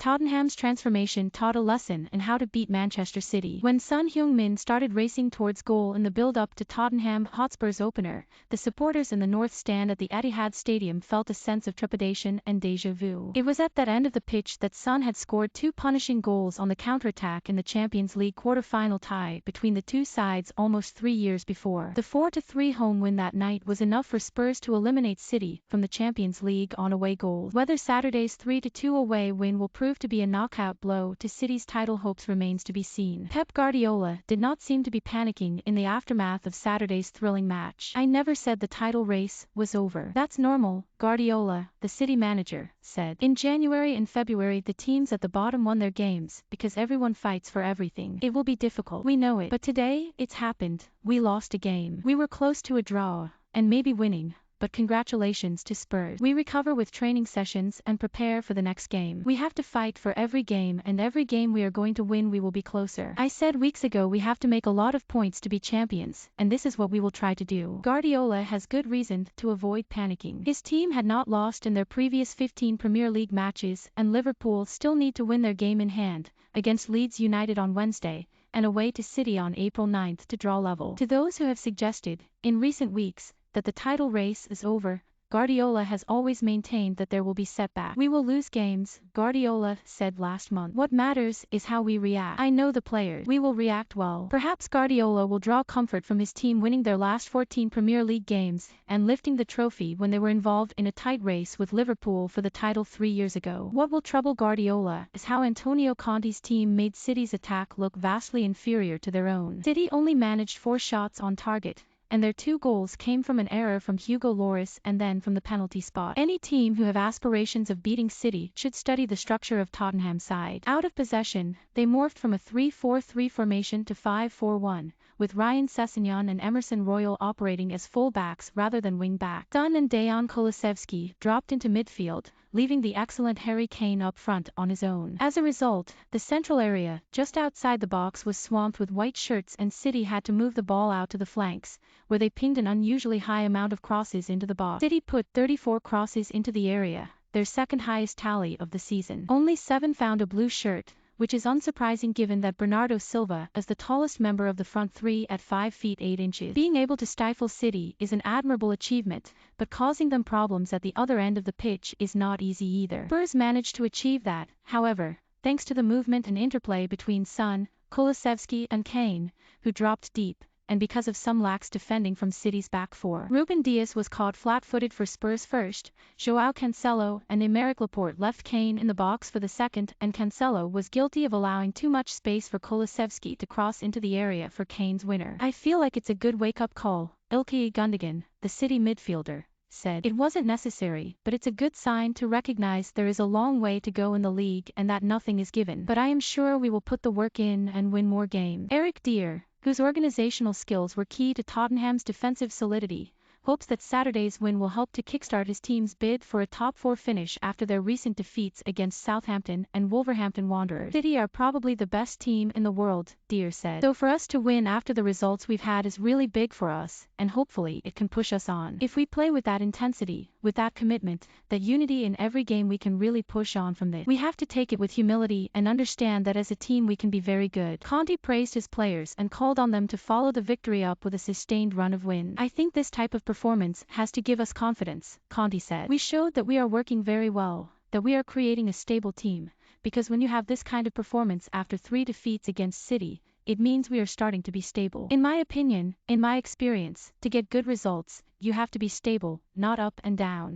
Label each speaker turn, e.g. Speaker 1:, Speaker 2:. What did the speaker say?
Speaker 1: Tottenham's transformation taught a lesson in how to beat Manchester City. When Son Heung-min started racing towards goal in the build-up to Tottenham Hotspur's opener, the supporters in the North Stand at the Etihad Stadium felt a sense of trepidation and déjà vu. It was at that end of the pitch that Son had scored two punishing goals on the counterattack in the Champions League quarter-final tie between the two sides almost 3 years before. The 4-3 home win that night was enough for Spurs to eliminate City from the Champions League on away goals. Whether Saturday's 3-2 away win will prove to be a knockout blow to City's title hopes remains to be seen. Pep Guardiola did not seem to be panicking in the aftermath of Saturday's thrilling match. "I never said the title race was over. That's normal," Guardiola, the City manager, said. "In January and February the teams at the bottom won their games because everyone fights for everything. It will be difficult. We know it. But today, it's happened. We lost a game. We were close to a draw, and maybe winning. But congratulations to Spurs. We recover with training sessions and prepare for the next game. We have to fight for every game, and every game we are going to win we will be closer. I said weeks ago we have to make a lot of points to be champions, and this is what we will try to do." Guardiola has good reason to avoid panicking. His team had not lost in their previous 15 Premier League matches, and Liverpool still need to win their game in hand against Leeds United on Wednesday, and away to City on April 9 to draw level. To those who have suggested, in recent weeks, that the title race is over, Guardiola has always maintained that there will be setbacks. "We will lose games," Guardiola said last month. "What matters is how we react. I know the players. We will react well." Perhaps Guardiola will draw comfort from his team winning their last 14 Premier League games and lifting the trophy when they were involved in a tight race with Liverpool for the title 3 years ago. What will trouble Guardiola is how Antonio Conte's team made City's attack look vastly inferior to their own. City only managed 4 shots on target, and their 2 goals came from an error from Hugo Lloris and then from the penalty spot. Any team who have aspirations of beating City should study the structure of Tottenham's side. Out of possession, they morphed from a 3-4-3 formation to 5-4-1, with Ryan Sessegnon and Emerson Royal operating as full-backs rather than wing-backs. Son and Dejan Kulusevski dropped into midfield, leaving the excellent Harry Kane up front on his own. As a result, the central area, just outside the box, was swamped with white shirts, and City had to move the ball out to the flanks, where they pinged an unusually high amount of crosses into the box. City put 34 crosses into the area, their second highest tally of the season. Only 7 found a blue shirt, which is unsurprising given that Bernardo Silva is the tallest member of the front three at 5 feet 8 inches. Being able to stifle City is an admirable achievement, but causing them problems at the other end of the pitch is not easy either. Spurs managed to achieve that, however, thanks to the movement and interplay between Son, Kulusevski and Kane, who dropped deep, and because of some lax defending from City's back four. Ruben Dias was caught flat-footed for Spurs first, João Cancelo and Aymeric Laporte left Kane in the box for the second, and Cancelo was guilty of allowing too much space for Kulusevski to cross into the area for Kane's winner. "I feel like it's a good wake-up call," Ilkay Gundogan, the City midfielder, said. "It wasn't necessary, but it's a good sign to recognize there is a long way to go in the league and that nothing is given. But I am sure we will put the work in and win more games." Eric Dier, whose organizational skills were key to Tottenham's defensive solidity, hopes that Saturday's win will help to kickstart his team's bid for a top 4 finish after their recent defeats against Southampton and Wolverhampton Wanderers. "City are probably the best team in the world," Dier said. "So for us to win after the results we've had is really big for us, and hopefully it can push us on. If we play with that intensity, with that commitment, that unity in every game, we can really push on from this. We have to take it with humility and understand that as a team we can be very good." Conte praised his players and called on them to follow the victory up with a sustained run of wins. "I think this type of performance has to give us confidence," Conte said. "We showed that we are working very well, that we are creating a stable team, because when you have this kind of performance after 3 defeats against City, it means we are starting to be stable. In my opinion, in my experience, to get good results, you have to be stable, not up and down."